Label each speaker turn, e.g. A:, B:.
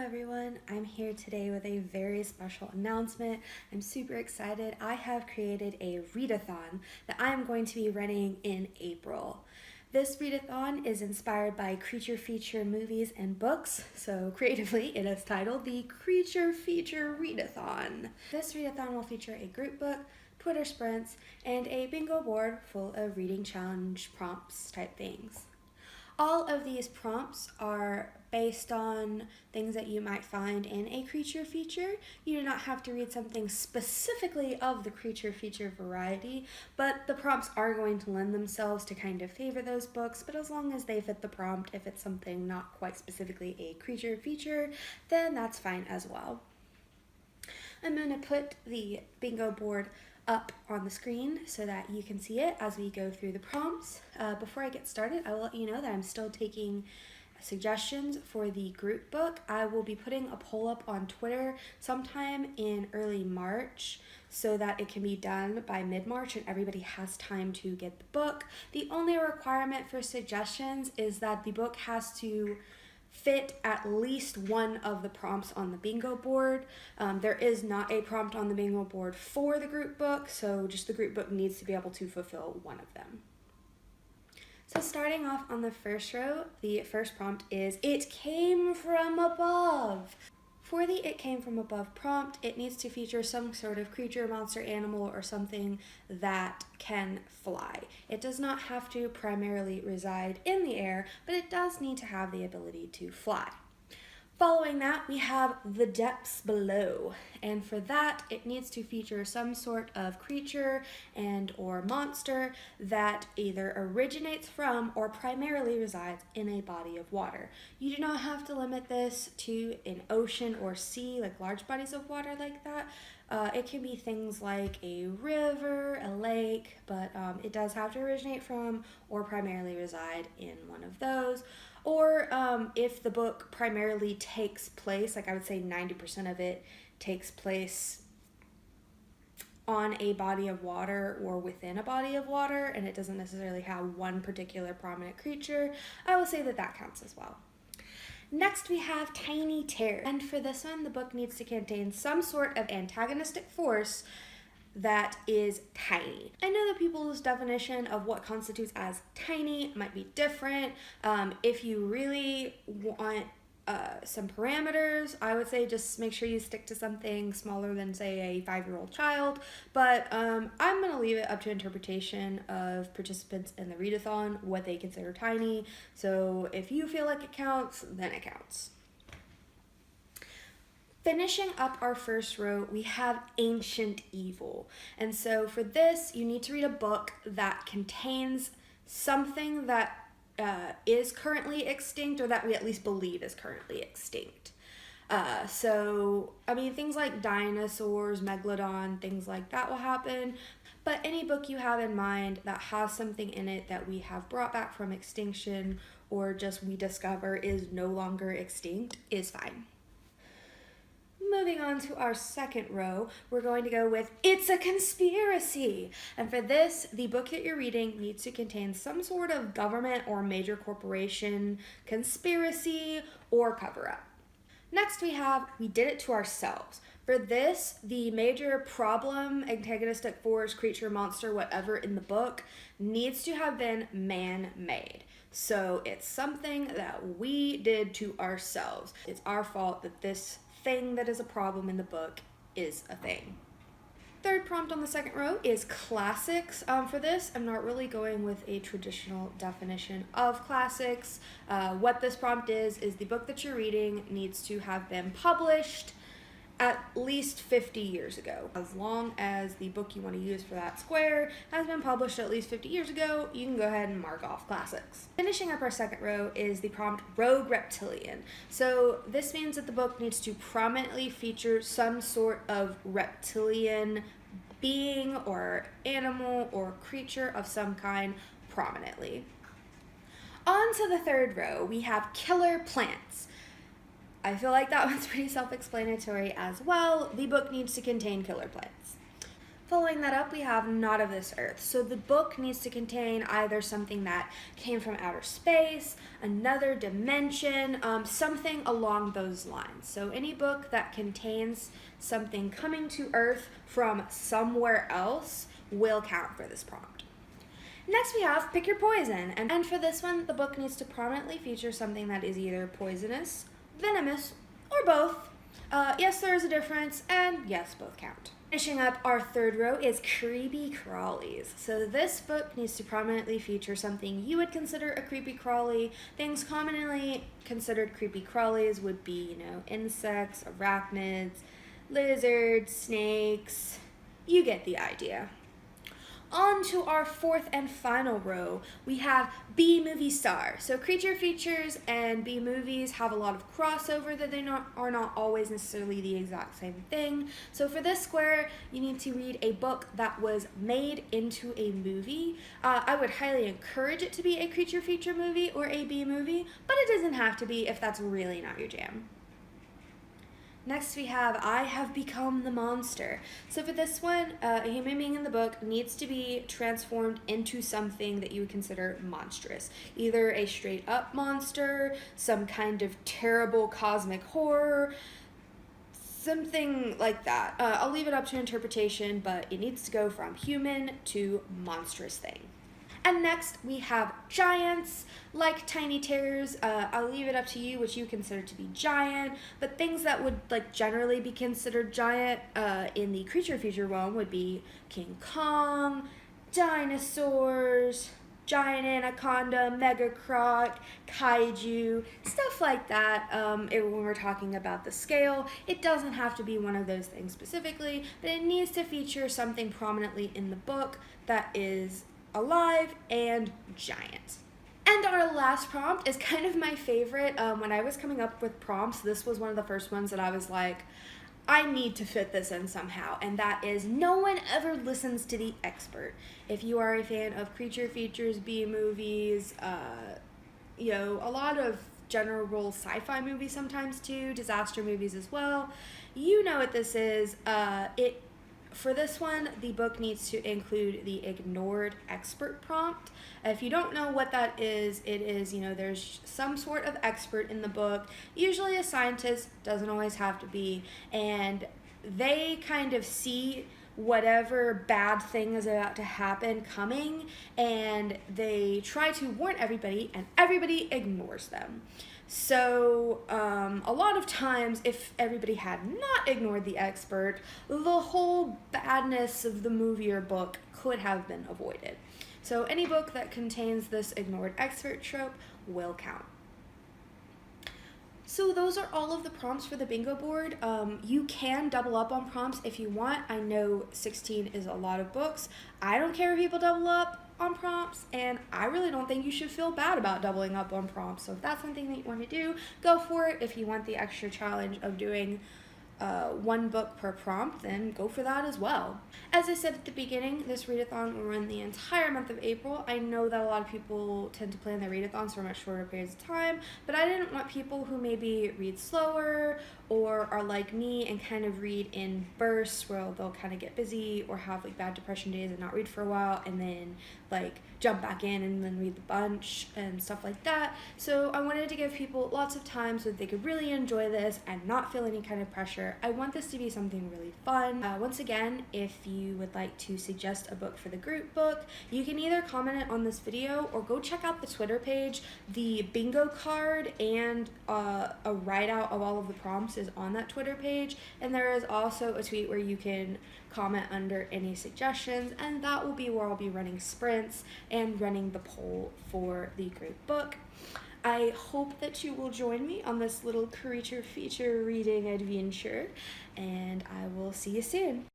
A: everyone, I'm here today with a very special announcement. I'm super excited. I have created a Read-A-Thon that I am going to be running in April. This Read-A-Thon is inspired by creature feature movies and books, so creatively it is titled the Creature Feature Read-A-Thon. This Read-A-Thon will feature a group book, Twitter sprints, and a bingo board full of reading challenge prompts type things. All of these prompts are based on things that you might find in a creature feature. You do not have to read something specifically of the creature feature variety, but the prompts are going to lend themselves to kind of favor those books, but as long as they fit the prompt, if it's something not quite specifically a creature feature, then that's fine as well. I'm going to put the bingo board up on the screen so that you can see it as we go through the prompts. Before I get started, I will let you know that I'm still taking suggestions for the group book. I will be putting a poll up on Twitter sometime in early March so that it can be done by mid-March and everybody has time to get the book. The only requirement for suggestions is that the book has to fit at least one of the prompts on the bingo board. There is not a prompt on the bingo board for the group book, so just the group book needs to be able to fulfill one of them. So starting off on the first row, the first prompt is, "It came from above." For the "it came from above" prompt, it needs to feature some sort of creature, monster, animal, or something that can fly. It does not have to primarily reside in the air, but it does need to have the ability to fly. Following that, we have "the depths below," and for that, it needs to feature some sort of creature and or monster that either originates from or primarily resides in a body of water. You do not have to limit this to an ocean or sea, like large bodies of water like that. It can be things like a river, a lake, but it does have to originate from or primarily reside in one of those. Or if the book primarily takes place, like I would say 90% of it takes place on a body of water or within a body of water, and it doesn't necessarily have one particular prominent creature, I will say that that counts as well. Next we have "tiny terror," and for this one the book needs to contain some sort of antagonistic force that is tiny. I know that people's definition of what constitutes as tiny might be different. If you really want some parameters, I would say just make sure you stick to something smaller than, say, a 5-year-old child, but I'm going to leave it up to interpretation of participants in the Read-A-Thon what they consider tiny, so if you feel like it counts, then it counts. Finishing up our first row, we have "ancient evil." And so for this, you need to read a book that contains something that is currently extinct, or that we at least believe is currently extinct. So, I mean, things like dinosaurs, megalodon, things like that will happen. But any book you have in mind that has something in it that we have brought back from extinction, or just we discover is no longer extinct, is fine. Moving on to our second row, we're going to go with "it's a conspiracy." And for this, the book that you're reading needs to contain some sort of government or major corporation conspiracy or cover-up. Next we have "we did it to ourselves." For this, the major problem, antagonistic force, creature, monster, whatever in the book needs to have been man-made. So it's something that we did to ourselves. It's our fault that this thing that is a problem in the book is a thing. Third prompt on the second row is classics. For this, I'm not really going with a traditional definition of classics. What this prompt is the book that you're reading needs to have been published at least 50 years ago. As long as the book you want to use for that square has been published at least 50 years ago, you can go ahead and mark off classics. Finishing up our second row is the prompt "Rouge Reptilian." So this means that the book needs to prominently feature some sort of reptilian being or animal or creature of some kind prominently. On to the third row, we have "killer plants." I feel like that one's pretty self-explanatory as well. The book needs to contain killer plants. Following that up, we have Not of This Earth. So the book needs to contain either something that came from outer space, another dimension, something along those lines. So any book that contains something coming to Earth from somewhere else will count for this prompt. Next we have Pick Your Poison, and for this one, the book needs to prominently feature something that is either poisonous, venomous, or both. Yes, there is a difference, and yes, both count. Finishing up our third row is Creepy Crawlies. So this book needs to prominently feature something you would consider a creepy crawly. Things commonly considered creepy crawlies would be, insects, arachnids, lizards, snakes. You get the idea. On to our fourth and final row, we have B-movie star. So creature features and B-movies have a lot of crossover that are not always necessarily the exact same thing. So for this square, you need to read a book that was made into a movie. I would highly encourage it to be a creature feature movie or a B-movie, but it doesn't have to be if that's really not your jam. Next we have I Have Become the Monster. So for this one, a human being in the book needs to be transformed into something that you would consider monstrous. Either a straight up monster, some kind of terrible cosmic horror, something like that. I'll leave it up to interpretation, but it needs to go from human to monstrous thing. And next we have giants, like tiny terrors. I'll leave it up to you which you consider to be giant, but things that would generally be considered giant in the creature feature realm would be King Kong, dinosaurs, giant anaconda, mega croc, kaiju, stuff like that. When we're talking about the scale, it doesn't have to be one of those things specifically, but it needs to feature something prominently in the book that is alive and giant. And our last prompt is kind of my favorite. When I was coming up with prompts, this was one of the first ones that I was like, I need to fit this in somehow, and that is no one ever listens to the expert. If you are a fan of creature features, B-movies, a lot of general sci-fi movies sometimes too, disaster movies as well, you know what this is. For this one, the book needs to include the ignored expert prompt. If you don't know what that is, it is, there's some sort of expert in the book, usually a scientist, doesn't always have to be, and they kind of see whatever bad thing is about to happen coming, and they try to warn everybody, and everybody ignores them. So a lot of times, if everybody had not ignored the expert, the whole badness of the movie or book could have been avoided. So any book that contains this ignored expert trope will count. So those are all of the prompts for the bingo board. You can double up on prompts if you want. I know 16 is a lot of books. I don't care if people double up on prompts, and I really don't think you should feel bad about doubling up on prompts. So if that's something that you want to do, go for it. If you want the extra challenge of doing one book per prompt, then go for that as well. As I said at the beginning, this read-a-thon will run the entire month of April. I know that a lot of people tend to plan their read-a-thons for much shorter periods of time, but I didn't want people who maybe read slower or are like me and kind of read in bursts where they'll kind of get busy or have bad depression days and not read for a while and then jump back in and then read the bunch and stuff like that. So I wanted to give people lots of time so that they could really enjoy this and not feel any kind of pressure. I want this to be something really fun. Once again, if you would like to suggest a book for the group book, you can either comment it on this video or go check out the Twitter page. The bingo card and a write-out of all of the prompts is on that Twitter page, and there is also a tweet where you can comment under any suggestions, and that will be where I'll be running sprints and running the poll for the group book. I hope that you will join me on this little creature feature reading adventure, and I will see you soon.